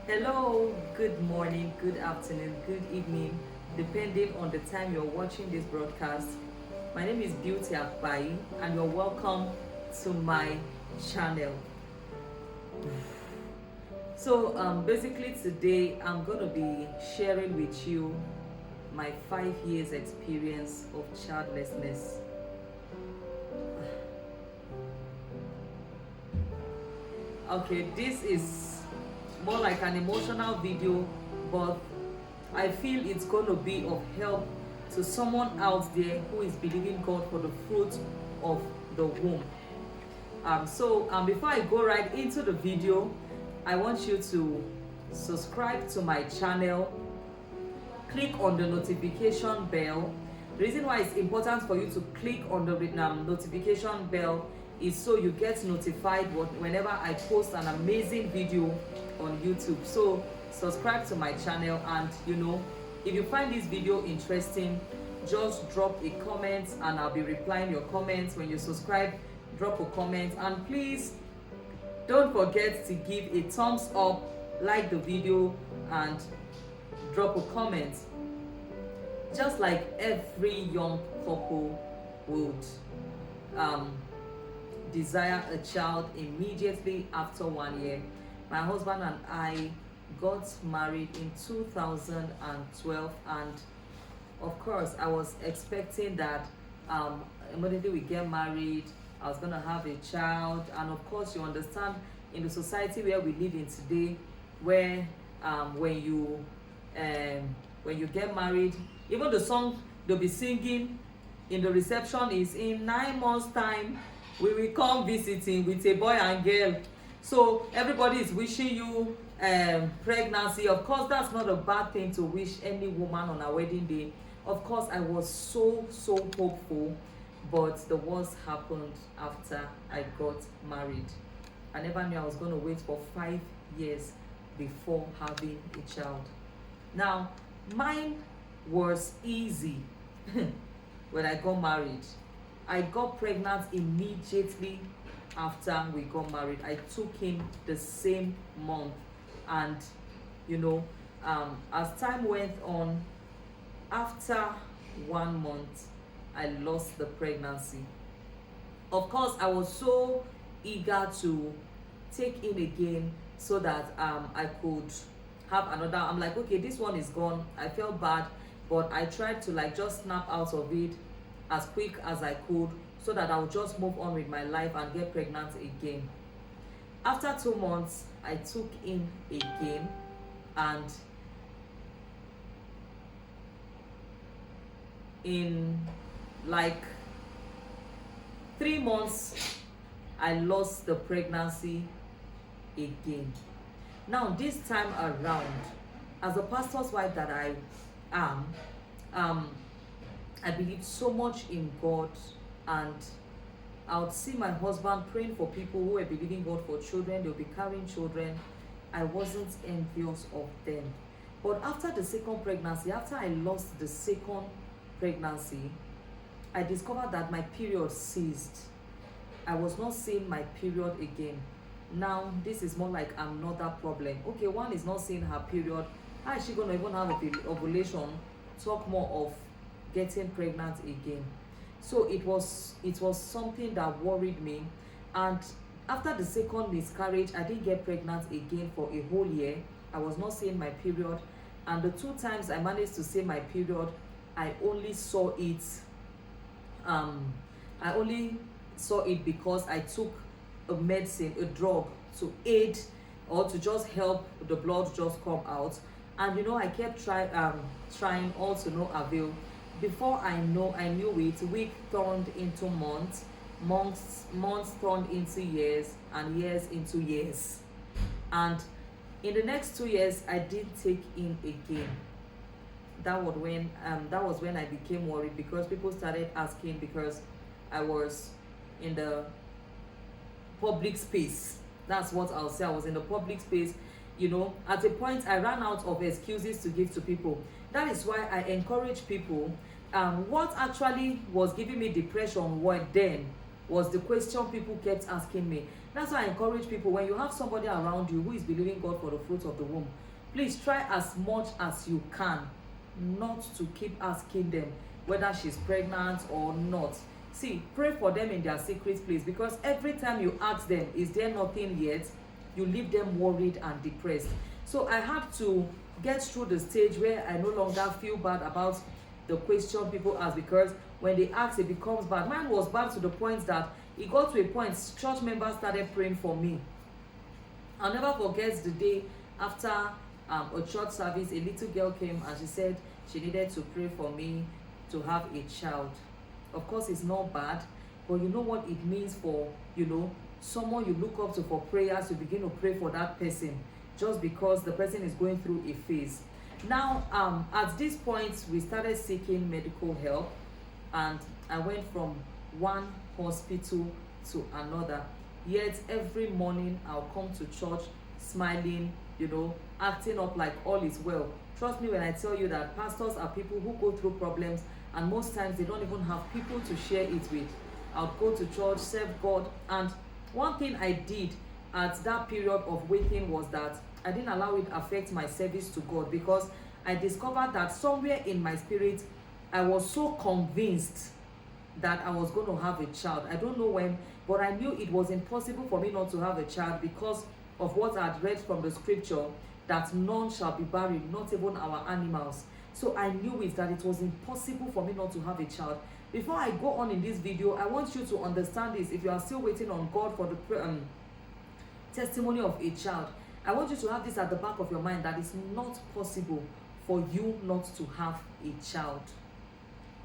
Hello, good morning, good afternoon, good evening, depending on the time you're watching this broadcast. My name is Beauty Akbai, and you're welcome to my channel. Basically, today I'm going to be sharing with you my 5 years experience of childlessness. Okay, this is more like an emotional video, but I feel it's going to be of help to someone out there who is believing God for the fruit of the womb. Before I go right into the video, I want you to subscribe to my channel, click on the notification bell. The reason why it's important for you to click on the notification bell is so you get notified whenever I post an amazing video on YouTube. So subscribe to my channel, and if you find this video interesting, just drop a comment and I'll be replying your comments. When you subscribe, drop a comment, and please don't forget to give a thumbs up, like the video, and drop a comment. Just like every young couple would desire a child immediately after 1 year, my husband and I got married in 2012, and of course I was expecting that immediately we get married I was gonna have a child. And of course, you understand, in the society where we live in today, where when you get married, even the song they'll be singing in the reception is, in 9 months time we will come visiting with a boy and girl. So everybody is wishing you pregnancy. Of course, that's not a bad thing to wish any woman on her wedding day. Of course, I was so hopeful, but the worst happened after I got married. I never knew I was going to wait for 5 years before having a child. Now, mine was easy. When I got married, I got pregnant immediately after we got married. I took him the same month, and as time went on, after 1 month I lost the pregnancy. Of course, I was so eager to take him again so that I could have another. I'm like, okay, this one is gone. I felt bad, but I tried to just snap out of it as quick as I could so that I would just move on with my life and get pregnant again. After 2 months, I took in again, and in 3 months, I lost the pregnancy again. Now, this time around, as a pastor's wife that I am, I believe so much in God, and I would see my husband praying for people who were believing God for children. They'll be carrying children. I wasn't envious of them. But after the second pregnancy, after I lost the second pregnancy, I discovered that my period ceased. I was not seeing my period again. Now, this is more like another problem. Okay, one is not seeing her period. How is she going to even have ovulation? Talk more of getting pregnant again. So it was something that worried me. And after the second miscarriage, I didn't get pregnant again for a whole year. I was not seeing my period, and the 2 times I managed to see my period, I only saw it because I took a medicine, a drug, to aid or to just help the blood just come out. And I kept trying, all to no avail. Before I knew it, week turned into months, months turned into years, and years into years. And in the next 2 years, I did take in again. That was when I became worried, because people started asking, because I was in the public space. That's what I'll say. I was in the public space. At a point I ran out of excuses to give to people. That is why I encourage people. What actually was giving me depression then was the question people kept asking me. That's why I encourage people, when you have somebody around you who is believing God for the fruit of the womb, please try as much as you can not to keep asking them whether she's pregnant or not. See, pray for them in their secret place, because every time you ask them, is there nothing yet, you leave them worried and depressed. So I had to get through the stage where I no longer feel bad about the question people ask, because when they ask, it becomes bad. Mine was bad to the point that it got to a point church members started praying for me. I'll never forget the day after a church service, a little girl came and she said she needed to pray for me to have a child. Of course, it's not bad, but you know what it means for, someone you look up to for prayers, you begin to pray for that person just because the person is going through a phase. Now, at this point, we started seeking medical help, and I went from one hospital to another. Yet every morning I'll come to church smiling, acting up like all is well. Trust me when I tell you that pastors are people who go through problems, and most times they don't even have people to share it with. I'll go to church, serve God, and one thing I did at that period of waiting was that I didn't allow it affect my service to God, because I discovered that somewhere in my spirit I was so convinced that I was going to have a child. I don't know when, but I knew it was impossible for me not to have a child because of what I had read from the scripture, that none shall be barren, not even our animals. So I knew that it was impossible for me not to have a child. Before I go on in this video, I want you to understand this. If you are still waiting on God for the testimony of a child, I want you to have this at the back of your mind, that it's not possible for you not to have a child.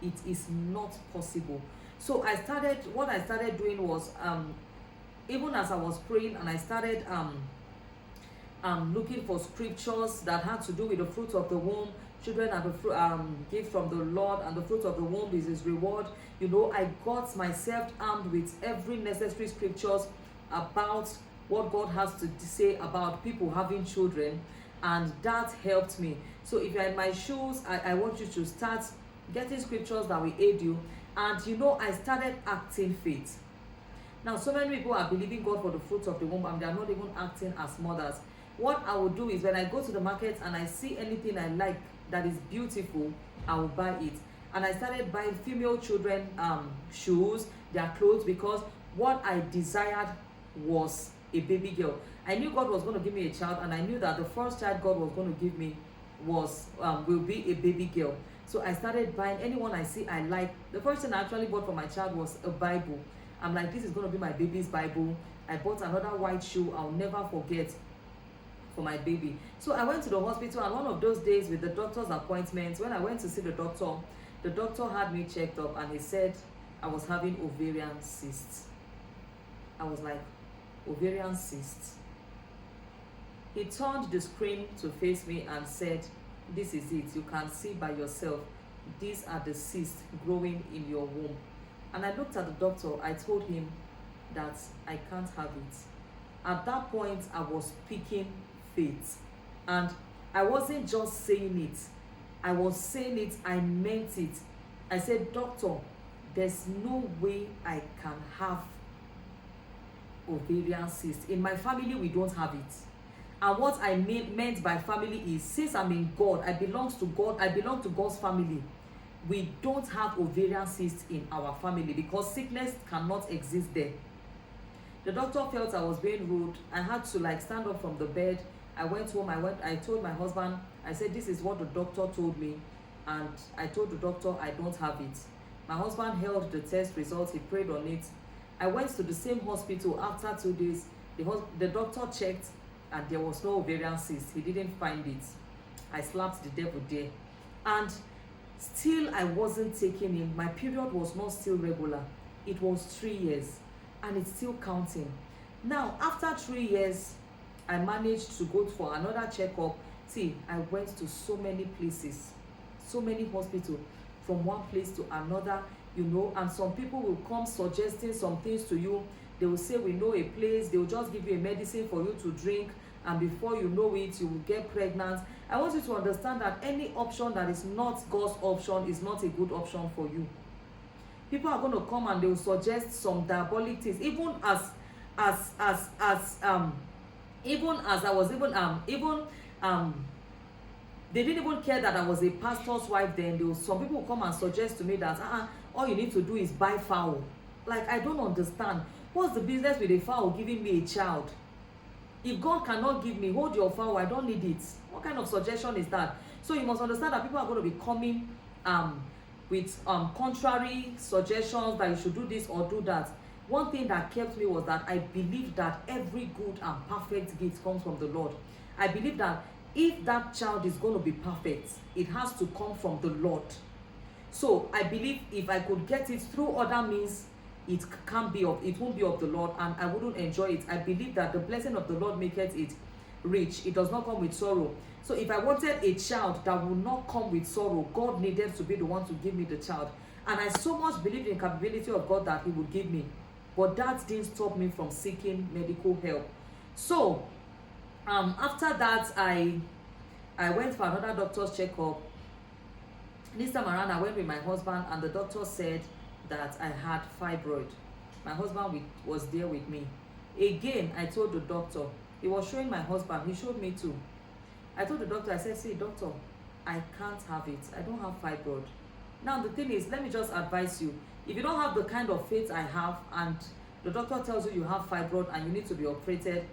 It is not possible. So what I started doing was, even as I was praying, and I started looking for scriptures that had to do with the fruit of the womb. Children are the gift from the Lord, and the fruit of the womb is his reward. I got myself armed with every necessary scriptures about what God has to say about people having children, and that helped me. So if you're in my shoes, I want you to start getting scriptures that will aid you. And I started acting faith. Now, so many people are believing God for the fruit of the womb, and they are not even acting as mothers. What I will do is, when I go to the market and I see anything I like that is beautiful, I will buy it. And I started buying female children shoes, their clothes, because what I desired was a baby girl. I knew God was going to give me a child, and I knew that the first child God was going to give me will be a baby girl. So I started buying anyone I see I like. The first thing I actually bought for my child was a Bible. I'm like, this is going to be my baby's Bible. I bought another white shoe I'll never forget for my baby. So I went to the hospital, and one of those days with the doctor's appointments, when I went to see the doctor had me checked up, and he said I was having ovarian cysts. I was like, ovarian cysts? He turned the screen to face me and said, this is it. You can see by yourself. These are the cysts growing in your womb. And I looked at the doctor. I told him that I can't have it. At that point, I was speaking faith. And I wasn't just saying it. I was saying it. I meant it. I said, doctor, there's no way I can have ovarian cysts. In my family, we don't have it. And what I meant by family is, since I'm in God, I belong to God, I belong to God's family. We don't have ovarian cysts in our family, because sickness cannot exist there. The doctor felt I was being rude. I had to stand up from the bed. I went home. I told my husband, I said, this is what the doctor told me. And I told the doctor I don't have it. My husband held the test results. He prayed on it. I went to the same hospital after 2 days. The doctor checked, and there was no ovarian cyst. He didn't find it. I slapped the devil there. And still I wasn't taking him. My period was not still regular. It was 3 years, and it's still counting. Now, after 3 years, I managed to go for another checkup. See, I went to so many places, so many hospitals, from one place to another, and some people will come suggesting some things to you. They will say, we know a place. They will just give you a medicine for you to drink, and before you know it, you will get pregnant. I want you to understand that any option that is not God's option is not a good option for you. People are going to come and they will suggest some diabolic things, even as I was they didn't even care that I was a pastor's wife then. Some people come and suggest to me that all you need to do is buy fowl. Like, I don't understand. What's the business with a fowl giving me a child? If God cannot give me, hold your fowl, I don't need it. What kind of suggestion is that? So you must understand that people are going to be coming with contrary suggestions that you should do this or do that. One thing that kept me was that I believe that every good and perfect gift comes from the Lord. I believe that if that child is going to be perfect, it has to come from the Lord. So I believe if I could get it through other means, it won't be of the Lord, and I wouldn't enjoy it. I believe that the blessing of the Lord maketh it rich. It does not come with sorrow. So if I wanted a child that would not come with sorrow, God needed to be the one to give me the child. And I so much believed in the capability of God that he would give me. But that didn't stop me from seeking medical help. So after that, I went for another doctor's checkup. This time around, I went with my husband, and the doctor said that I had fibroid. My husband was there with me. Again, I told the doctor. He was showing my husband. He showed me too. I told the doctor, I said, see, doctor, I can't have it. I don't have fibroid. Now, the thing is, let me just advise you. If you don't have the kind of faith I have, and the doctor tells you you have fibroid and you need to be operated,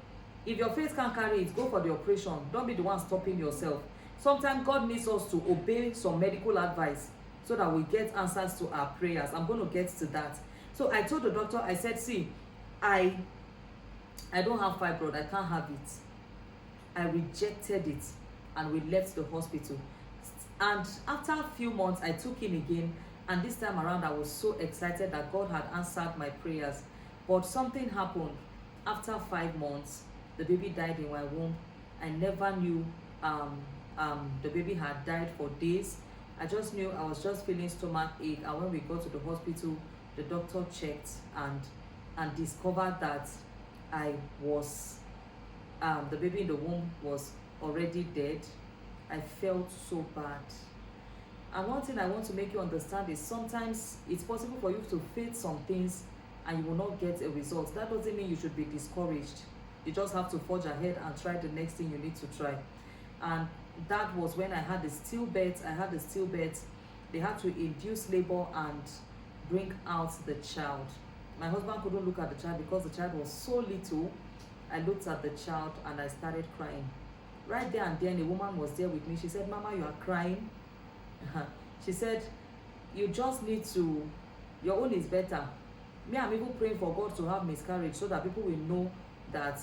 if your faith can't carry it, go for the operation. Don't be the one stopping yourself. Sometimes God needs us to obey some medical advice so that we get answers to our prayers. I'm going to get to that. So I told the doctor, I said, see, I don't have fibroid. I can't have it. I rejected it, and we left the hospital. And after a few months, I took him again, and this time around, I was so excited that God had answered my prayers. But something happened. After 5 months, the baby died in my womb. I never knew the baby had died for days. I just knew I was just feeling stomach ache, and when we got to the hospital, the doctor checked and discovered that I was the baby in the womb was already dead. I felt so bad. And one thing I want to make you understand is sometimes it's possible for you to face some things and you will not get a result. That doesn't mean you should be discouraged. You just have to forge ahead and try the next thing you need to try. And that was when I had the stillbirth. They had to induce labor and bring out the child. My husband couldn't look at the child because the child was so little. I looked at the child and I started crying. Right there and then, a woman was there with me. She said, Mama, you are crying. She said, you just need to, your own is better. Me, I'm even praying for God to have miscarriage so that people will know that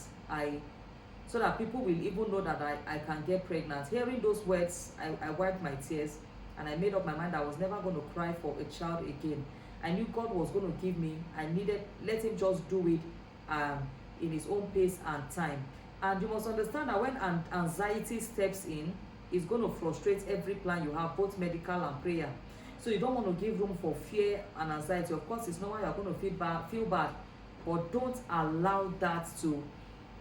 people will even know that I can get pregnant. Hearing those words, I wiped my tears and I made up my mind I was never going to cry for a child again. I knew God was going to give me. Let him just do it in his own pace and time. And you must understand that when anxiety steps in, it's going to frustrate every plan you have, both medical and prayer. So you don't want to give room for fear and anxiety. Of course, it's not why you're going to feel bad, but don't allow that to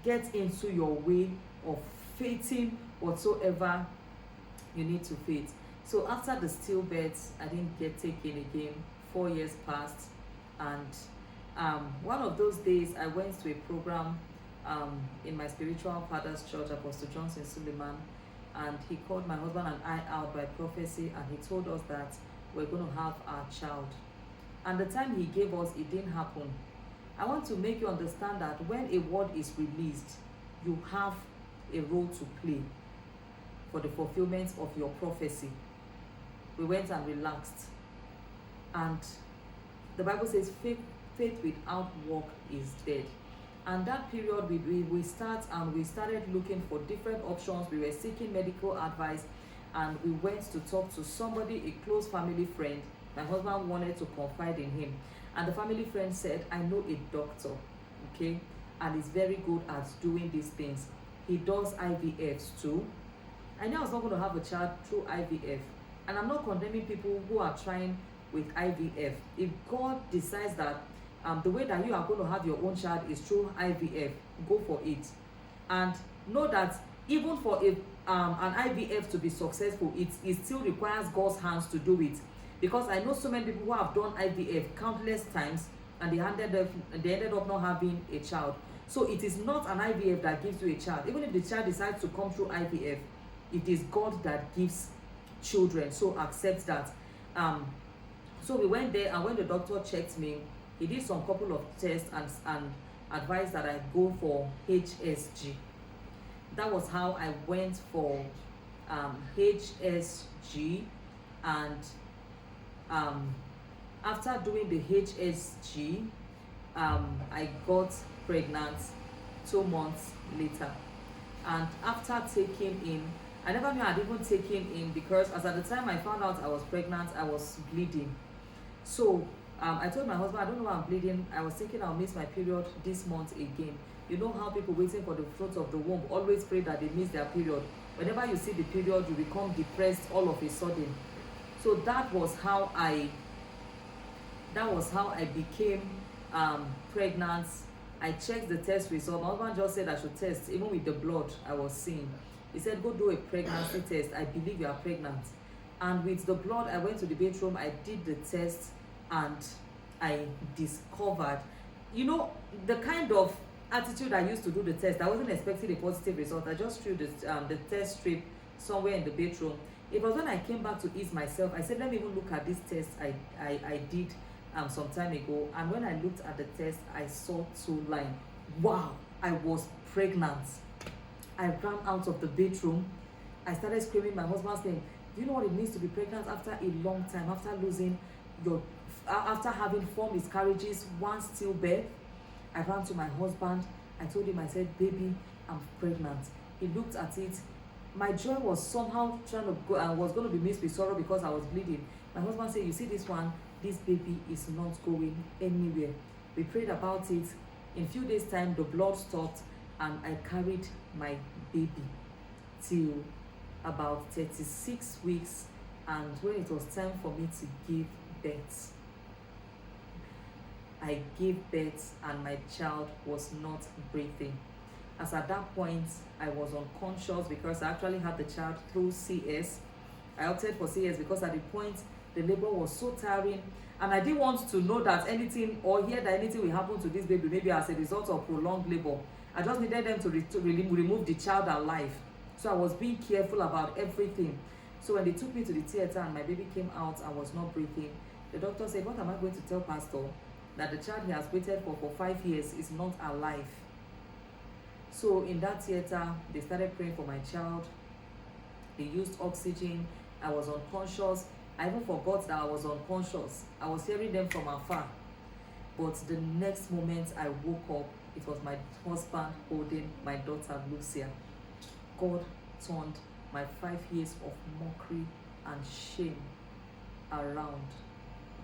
get into your way of faithing whatsoever you need to faith. So after the stillbirth, I didn't get taken again. 4 years passed, and one of those days I went to a program in my spiritual father's church, Apostle Johnson Suleiman, and he called my husband and I out by prophecy, and he told us that we're going to have our child. And the time he gave us, it didn't happen. I want to make you understand that when a word is released, you have a role to play for the fulfillment of your prophecy. We went and relaxed. And the Bible says faith without work is dead. And that period we started looking for different options. We were seeking medical advice, and we went to talk to somebody, a close family friend. My husband wanted to confide in him, and the family friend said, I know a doctor, okay, and he's very good at doing these things. He does IVFs too. I knew I was not going to have a child through IVF, and I'm not condemning people who are trying with IVF. If God decides that the way that you are going to have your own child is through IVF, go for it. And know that even for an IVF to be successful, it still requires God's hands to do it. because I know so many people who have done IVF countless times and they ended up not having a child. So it is not an IVF that gives you a child. Even if the child decides to come through IVF, it is God that gives children. So accept that. So we went there, and when the doctor checked me, he did some couple of tests and advised that I go for HSG. That was how I went for HSG, and after doing the HSG, I got pregnant 2 months later. And after taking in, I never knew I'd even taken in, because as at the time I found out I was pregnant, I was bleeding. So I told my husband, I don't know why I'm bleeding. I was thinking I'll miss my period this month again. You know how people waiting for the fruit of the womb always pray that they miss their period. Whenever you see the period, you become depressed all of a sudden. So that was how I became pregnant. I checked the test result. My husband just said I should test, even with the blood I was seeing. He said, go do a pregnancy test. I believe you are pregnant. And with the blood, I went to the bedroom, I did the test, and I discovered, you know, the kind of attitude I used to do the test. I wasn't expecting a positive result. I just threw the test strip somewhere in the bedroom. It was when I came back to ease myself, I said, let me even look at this test I did some time ago. And when I looked at the test, I saw 2 lines. Wow, I was pregnant. I ran out of the bedroom. I started screaming my husband's name. Do you know what it means to be pregnant after a long time, after having 4 miscarriages, 1 stillbirth? I ran to my husband. I told him, I said, baby, I'm pregnant. He looked at it. My joy was somehow trying to go, and was going to be mixed with sorrow because I was bleeding. My husband said, you see this one, this baby is not going anywhere. We prayed about it. In a few days' time, the blood stopped, and I carried my baby till about 36 weeks. And when it was time for me to give birth, I gave birth, and my child was not breathing. As at that point, I was unconscious because I actually had the child through CS. I opted for CS because at the point, the labor was so tiring, and I didn't want to know that anything or hear that anything will happen to this baby, maybe as a result of prolonged labor. I just needed them to remove the child alive. So I was being careful about everything. So when they took me to the theater and my baby came out and was not breathing, the doctor said, what am I going to tell Pastor? That the child he has waited for 5 years is not alive. So in that theater, they started praying for my child. They used oxygen. I was unconscious. I even forgot that I was unconscious. I was hearing them from afar. But the next moment I woke up, it was my husband holding my daughter Lucia. God turned my 5 years of mockery and shame around.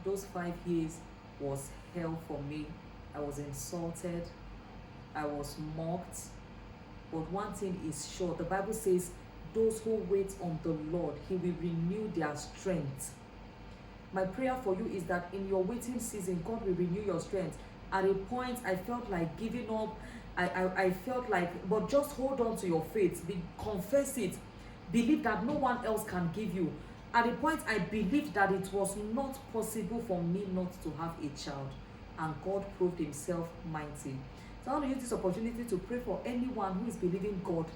Those 5 years was hell for me. I was insulted. I was mocked. But one thing is sure, the Bible says, those who wait on the Lord, he will renew their strength. My prayer for you is that in your waiting season, God will renew your strength. At a point, I felt like giving up. I felt like, but just hold on to your faith. Confess it. Believe that no one else can give you. At a point, I believed that it was not possible for me not to have a child. And God proved himself mighty. So I want to use this opportunity to pray for anyone who is believing God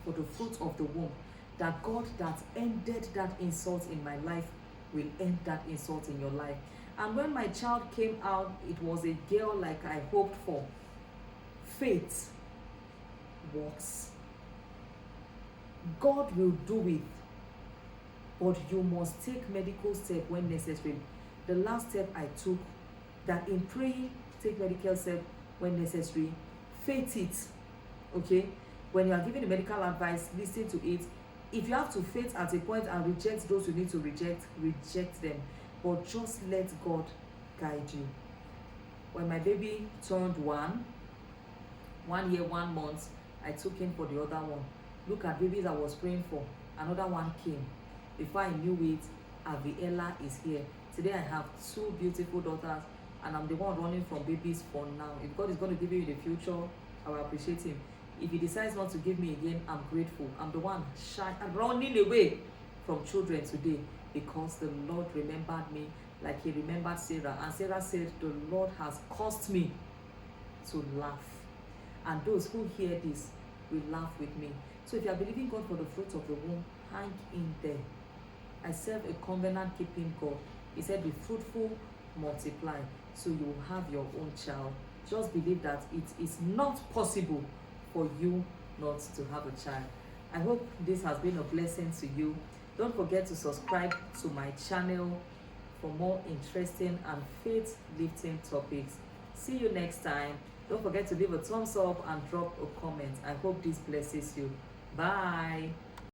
for the fruit of the womb. That God that ended that insult in my life will end that insult in your life. And when my child came out, it was a girl like I hoped for. Faith works. God will do it. But you must take medical step when necessary. The last step I took, that in praying, take medical step when necessary. Faith it. Okay? When you are giving the medical advice, listen to it. If you have to faith at a point and reject those you need to reject, reject them. But just let God guide you. When my baby turned 1 year, 1 month, I took him for the other one. Look at babies I was praying for. Another one came. Before I knew it, Aviella is here. Today I have 2 beautiful daughters, and I'm the one running from babies for now. If God is going to give you in the future, I will appreciate him. If he decides not to give me again, I'm grateful. I'm the one running away from children today. because the Lord remembered me like he remembered Sarah. And Sarah said, the Lord has caused me to laugh. And those who hear this will laugh with me. So if you are believing God for the fruit of the womb, hang in there. I serve a covenant keeping God. He said, be fruitful, multiply, so you will have your own child. Just believe that it is not possible for you not to have a child. I hope this has been a blessing to you. Don't forget to subscribe to my channel for more interesting and faith-lifting topics. See you next time. Don't forget to leave a thumbs up and drop a comment. I hope this blesses you. Bye.